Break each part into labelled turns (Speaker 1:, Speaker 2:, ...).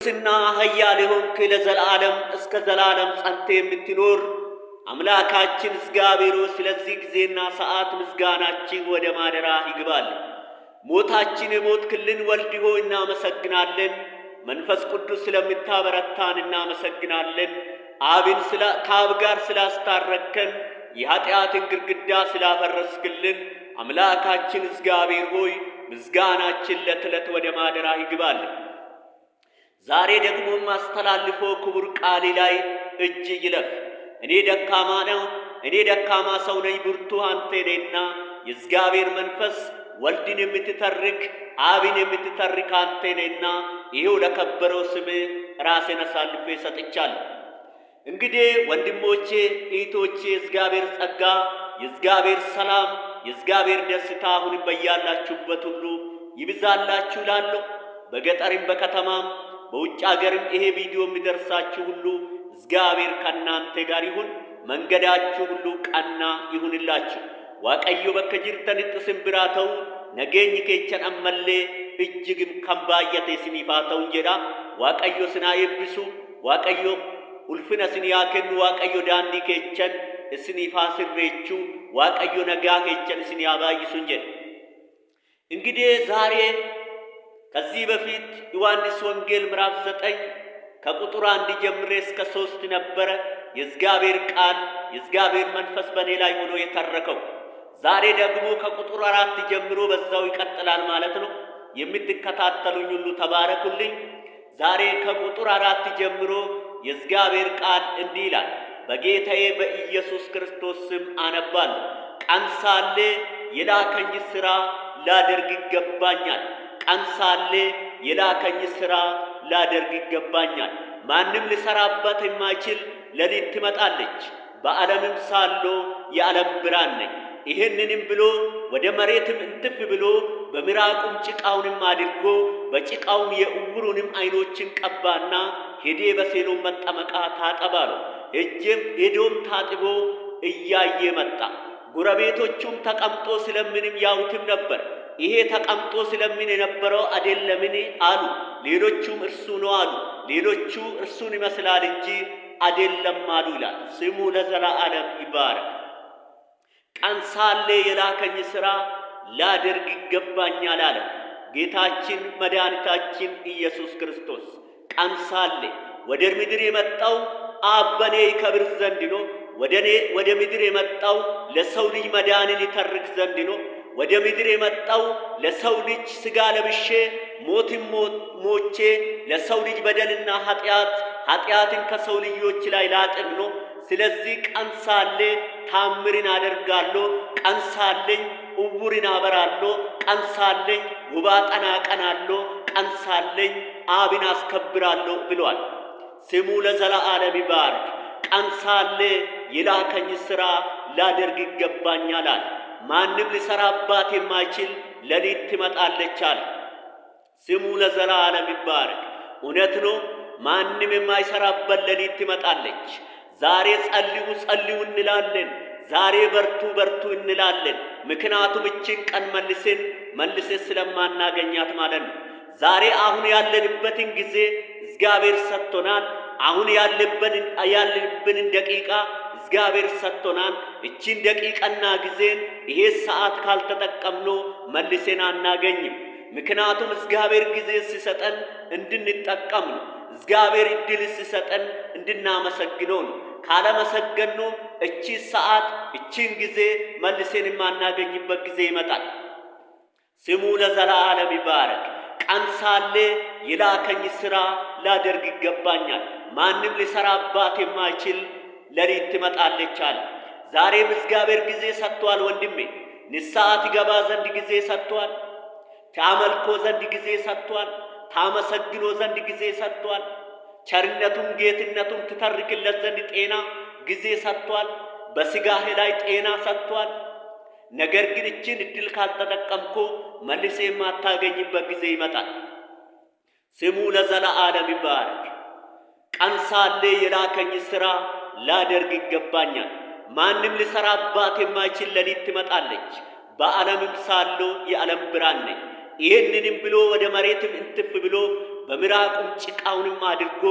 Speaker 1: ስና ኃያል የሆንክ ለዘላለም እስከ ዘላለም ጸንተ የምትኖር አምላካችን እግዚአብሔር ስለዚህ ጊዜና ሰዓት ምስጋናችን ወደ ማደራ ይግባል። ሞታችን የሞትክልን ወልድ ሆይ እናመሰግናለን። መንፈስ ቅዱስ ስለምታበረታን እናመሰግናለን። አብን ከአብ ጋር ስላስታረከን የኃጢአትን ግድግዳ ስላፈረስክልን አምላካችን እግዚአብሔር ሆይ ምስጋናችን ለትለት ወደ ማደራ ይግባል። ዛሬ ደግሞ ማስተላልፎ ክቡር ቃል ላይ እጅ ይለፍ። እኔ ደካማ ሰው ነኝ፣ ብርቱ አንተ ነህና የእግዚአብሔር መንፈስ ወልድን የምትተርክ አብን የምትተርክ አንተ ነህና ይሄው ለከበረው ስም ራሴን አሳልፌ ሰጥቻለሁ። እንግዲህ ወንድሞቼ እህቶቼ፣ የእግዚአብሔር ጸጋ፣ የእግዚአብሔር ሰላም፣ የእግዚአብሔር ደስታ አሁን በያላችሁበት ሁሉ ይብዛላችሁ እላለሁ። በገጠርም በከተማም በውጭ አገርም ይሄ ቪዲዮ የሚደርሳችሁ ሁሉ እግዚአብሔር ከናንተ ጋር ይሁን። መንገዳችሁ ሁሉ ቀና ይሁንላችሁ። ዋቀዮ በከጅርተን ጥስምብራተው ነገኝ ከቸን አመሌ እጅግም ከምባየተ ሲኒፋተው እንጀራ ዋቀዮ ስና ይብሱ ዋቀዮ ኡልፍነ ሲኒያከን ዋቀዮ ዳንዲ ከቸን እስኒፋ ስሬቹ ዋቀዮ ነጋ ከቸን ሲኒያባይሱ እንጀራ። እንግዲህ ዛሬ ከዚህ በፊት ዮሐንስ ወንጌል ምዕራፍ 9 ከቁጥር 1 ጀምሬ እስከ 3 ነበረ የእግዚአብሔር ቃል የእግዚአብሔር መንፈስ በኔ ላይ ሆኖ የተረከው። ዛሬ ደግሞ ከቁጥር 4 ጀምሮ በዛው ይቀጥላል ማለት ነው። የምትከታተሉኝ ሁሉ ተባረኩልኝ። ዛሬ ከቁጥር 4 ጀምሮ የእግዚአብሔር ቃል እንዲህ ይላል። በጌታዬ በኢየሱስ ክርስቶስ ስም አነባለሁ። ቀን ሳለ የላከኝ ሥራ ላደርግ ይገባኛል። ቀን ሳለ የላከኝ ሥራ ላደርግ ይገባኛል። ማንም ሊሰራበት የማይችል ሌሊት ትመጣለች። በዓለምም ሳለሁ የዓለም ብርሃን ነኝ። ይህንንም ብሎ ወደ መሬትም እንትፍ ብሎ በምራቁም ጭቃውንም አድርጎ በጭቃውም የዕውሩንም ዓይኖችን ቀባና ሄዴ በሴሎም መጠመቃ ታጠብ አለው። ሄዶም ታጥቦ እያየ መጣ። ጎረቤቶቹም ተቀምጦ ስለምንም ያዩትም ነበር። ይሄ ተቀምጦ ስለምን የነበረው አይደለምን አሉ። ሌሎቹም እርሱ ነው አሉ። ሌሎቹ እርሱን ይመስላል እንጂ አይደለም አሉ ይላል። ስሙ ለዘላለም ይባረክ። ቀን ሳለ የላከኝ ሥራ ላደርግ ይገባኛል አለ ጌታችን መድኃኒታችን ኢየሱስ ክርስቶስ። ቀን ሳለ ወደ ምድር የመጣው አብ በኔ ይከብር ዘንድ ነው። ወደ ምድር የመጣው ለሰው ልጅ መዳንን ይተርክ ዘንድ ነው። ወደ ምድር የመጣው ለሰው ልጅ ሥጋ ለብሼ ሞትን ሞቼ ለሰው ልጅ በደልና ኃጢአትን ከሰው ልጆች ላይ ላጥብ ነው። ስለዚህ ቀን ሳለ ታምርን አደርጋለሁ። ቀን ሳለኝ ዕውርን አበራለሁ። ቀን ሳለኝ ውባጠን አቀናለሁ። ቀን ሳለኝ አብን አስከብራለሁ ብሏል። ስሙ ለዘላለም ይባረክ። ቀን ሳለ የላከኝ ሥራ ላደርግ ይገባኛል አለ። ማንም ሊሰራባት የማይችል ሌሊት ትመጣለች አለ። ስሙ ለዘላለም ይባረክ። እውነት ነው። ማንም የማይሰራበት ሌሊት ትመጣለች። ዛሬ ጸልዩ እንላለን። ዛሬ በርቱ እንላለን። ምክንያቱም እችን ቀን መልሰን ስለማናገኛት ማለት ነው። ዛሬ አሁን ያለንበትን ጊዜ እግዚአብሔር ሰጥቶናል። አሁን ያለብንን ደቂቃ እግዚአብሔር ሰጥቶናል። እቺን ደቂቃና ጊዜን ይሄ ሰዓት ካልተጠቀምነው መልሰን አናገኝም። ምክንያቱም እግዚአብሔር ጊዜ ሲሰጠን እንድንጠቀም ነው። እግዚአብሔር እድል ሲሰጠን እንድናመሰግነው ነው። ካለመሰገንነው እቺ ሰዓት እቺን ጊዜ መልሰን የማናገኝበት ጊዜ ይመጣል። ስሙ ለዘላለም ይባረክ። ቀን ሳለ የላከኝ ሥራ ላደርግ ይገባኛል። ማንም ሊሰራባት የማይችል ሌሊት ትመጣለች አለ። ዛሬም እግዚአብሔር ጊዜ ሰጥቷል ወንድሜ። ንስሐ ትገባ ዘንድ ጊዜ ሰጥቷል። ታመልኮ ዘንድ ጊዜ ሰጥቷል። ታመሰግኖ ዘንድ ጊዜ ሰጥቷል። ቸርነቱን ጌትነቱን ትተርክለት ዘንድ ጤና ጊዜ ሰጥቷል። በሥጋህ ላይ ጤና ሰጥቷል። ነገር ግን እችን እድል ካልተጠቀምኮ መልሰ የማታገኝበት ጊዜ ይመጣል። ስሙ ለዘላለም ይባረክ። ቀን ሳለ የላከኝ ሥራ ላደርግ ይገባኛል። ማንም ሊሰራባት የማይችል ሌሊት ትመጣለች። በዓለምም ሳለሁ የዓለም ብርሃን ነኝ። ይህንንም ብሎ ወደ መሬትም እንትፍ ብሎ በምራቁም ጭቃውንም አድርጎ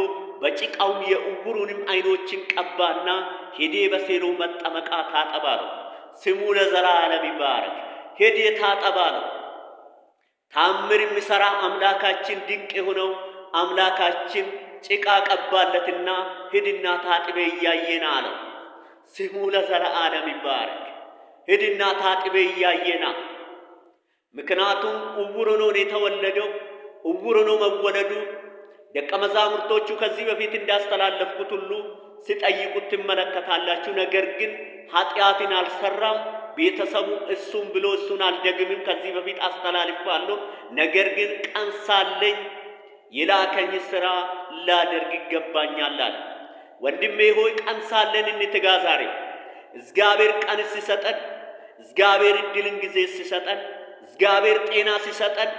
Speaker 1: በጭቃውም የዕውሩንም ዓይኖችን ቀባና ሄዴ በሴሎ መጠመቃ ታጠባ ነው። ስሙ ለዘላለም ይባረክ። ሄዴ ታጠባ ነው። ታምር የሚሠራ አምላካችን ድንቅ የሆነው አምላካችን ጭቃ ቀባለትና ሂድና ታጥቤ እያየና አለው። ስሙ ለዘላለም ይባረክ። ሂድና ታጥቤ እያየና። ምክንያቱም ዕውር ሆኖ ነው የተወለደው። ዕውር ሆኖ መወለዱ ደቀ መዛሙርቶቹ ከዚህ በፊት እንዳስተላለፍኩት ሁሉ ሲጠይቁት ትመለከታላችሁ። ነገር ግን ኃጢአትን አልሰራም። ቤተሰቡ እሱም ብሎ እሱን አልደግምም ከዚህ በፊት አስተላልፋለሁ። ነገር ግን ቀን ሳለኝ የላከኝ ሥራ ላደርግ ይገባኛል አለ። ወንድሜ ሆይ ቀን ሳለን እንትጋ። ዛሬ እግዚአብሔር ቀን ሲሰጠን፣ እግዚአብሔር ዕድልን ጊዜ ሲሰጠን፣ እግዚአብሔር ጤና ሲሰጠን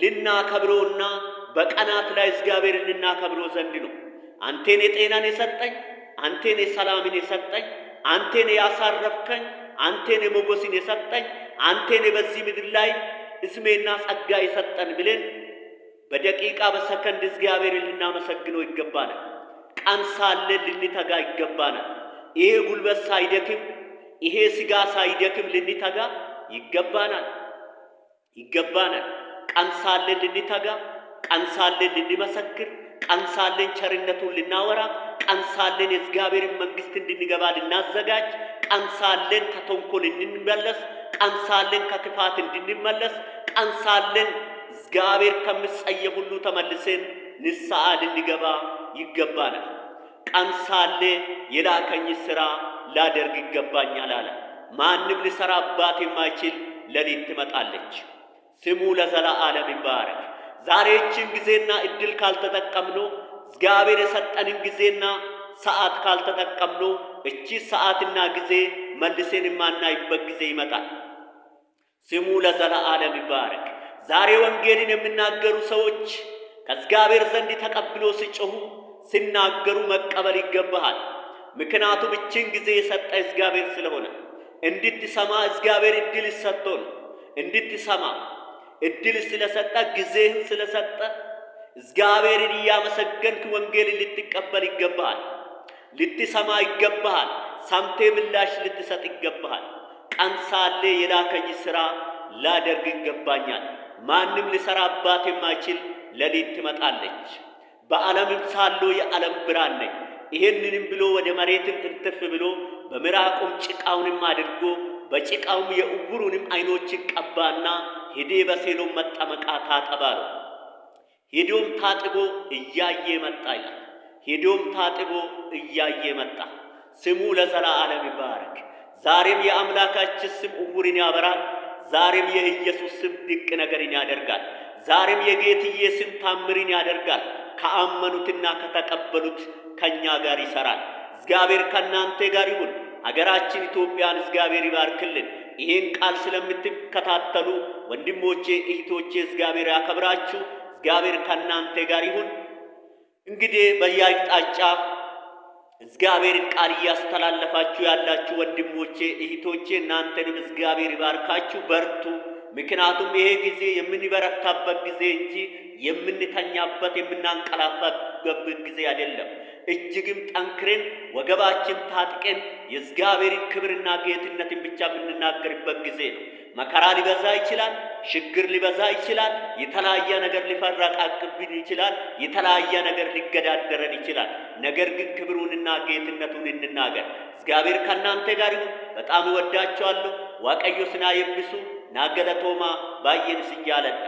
Speaker 1: ልናከብረውና በቀናት ላይ እግዚአብሔርን ልናከብረው ዘንድ ነው። አንቴን የጤናን የሰጠኝ፣ አንቴን የሰላምን የሰጠኝ፣ አንቴን ያሳረፍከኝ፣ አንቴን የሞገስን የሰጠኝ፣ አንቴን በዚህ ምድር ላይ እስሜና ጸጋ የሰጠን ብለን በደቂቃ በሰከንድ እግዚአብሔርን ልናመሰግነው ይገባናል። ቀን ሳለን ልንተጋ ይገባናል። ይሄ ጉልበት ሳይደክም፣ ይሄ ሥጋ ሳይደክም ልንተጋ ይገባናል። ቀን ሳለን ልንተጋ፣ ቀን ሳለን ልንመሰክር፣ ቀን ሳለን ቸርነቱን ልናወራ፣ ቀን ሳለን የእግዚአብሔርን መንግሥት እንድንገባ ልናዘጋጅ፣ ቀን ሳለን ከተንኮል እንድንመለስ፣ ቀን ሳለን ከክፋት እንድንመለስ፣ ቀን ሳለን እግዚአብሔር ከምጸየፍ ሁሉ ተመልሰን ንስሐ ልንገባ ይገባናል። ቀን ሳለ የላከኝ ሥራ ላደርግ ይገባኛል አለ። ማንም ሊሠራባት የማይችል ሌሊት ትመጣለች። ስሙ ለዘላለም ይባረክ። ዛሬ ይህችን ጊዜና ዕድል ካልተጠቀምነው፣ እግዚአብሔር የሰጠንን ጊዜና ሰዓት ካልተጠቀምነው፣ እቺ ሰዓትና ጊዜ መልሰን የማናይበት ጊዜ ይመጣል። ስሙ ለዘላለም ይባረክ። ዛሬ ወንጌልን የሚናገሩ ሰዎች ከእግዚአብሔር ዘንድ ተቀብሎ ሲጮኹ ሲናገሩ መቀበል ይገባሃል። ምክንያቱም እችን ጊዜ የሰጠ እግዚአብሔር ስለሆነ እንድትሰማ እግዚአብሔር ዕድል ሰጥቶ ነው። እንድትሰማ ዕድል ስለሰጠ፣ ጊዜህን ስለሰጠ እግዚአብሔርን እያመሰገንክ ወንጌልን ልትቀበል ይገባሃል። ልትሰማ ይገባሃል። ሰምቴ ምላሽ ልትሰጥ ይገባሃል። ቀን ሳለ የላከኝ ሥራ ላደርግ ይገባኛል። ማንም ሊሠራባት የማይችል ሌሊት ትመጣለች። በዓለምም ሳለሁ የዓለም ብርሃን ነኝ። ይሄንንም ብሎ ወደ መሬትም እንትፍ ብሎ በምራቁም ጭቃውንም አድርጎ በጭቃውም የዕውሩንም ዓይኖችን ቀባና ሄዴ በሴሎም መጠመቃ ታጠባ ነው። ሄዶም ታጥቦ እያየ መጣ ይላል። ሄዶም ታጥቦ እያየ መጣ። ስሙ ለዘላለም ይባረክ። ዛሬም የአምላካችን ስም ዕውርን ያበራል። ዛሬም የኢየሱስ ስም ድንቅ ነገርን ያደርጋል። ዛሬም የጌትዬ ስም ታምርን ያደርጋል። ከአመኑትና ከተቀበሉት ከኛ ጋር ይሰራል። እግዚአብሔር ከእናንተ ጋር ይሁን። አገራችን ኢትዮጵያን እግዚአብሔር ይባርክልን። ይህን ቃል ስለምትከታተሉ ወንድሞቼ እህቶቼ እግዚአብሔር ያከብራችሁ። እግዚአብሔር ከእናንተ ጋር ይሁን። እንግዲህ በየአቅጣጫ እግዚአብሔርን ቃል እያስተላለፋችሁ ያላችሁ ወንድሞቼ እህቶቼ እናንተንም እግዚአብሔር ይባርካችሁ። በርቱ። ምክንያቱም ይሄ ጊዜ የምንበረታበት ጊዜ እንጂ የምንተኛበት የምናንቀላፋበት ጊዜ አይደለም። እጅግም ጠንክረን ወገባችን ታጥቀን የእግዚአብሔርን ክብርና ጌትነትን ብቻ የምንናገርበት ጊዜ ነው። መከራ ሊበዛ ይችላል። ችግር ሊበዛ ይችላል። የተለያየ ነገር ሊፈራቃቅብን ይችላል። የተለያየ ነገር ሊገዳደረን ይችላል። ነገር ግን ክብሩንና ጌትነቱን እንናገር። እግዚአብሔር ከእናንተ ጋር ይሁን። በጣም እወዳችኋለሁ። ዋቀዮ ስና የብሱ ናገለቶማ ባየን ስንጃለዳ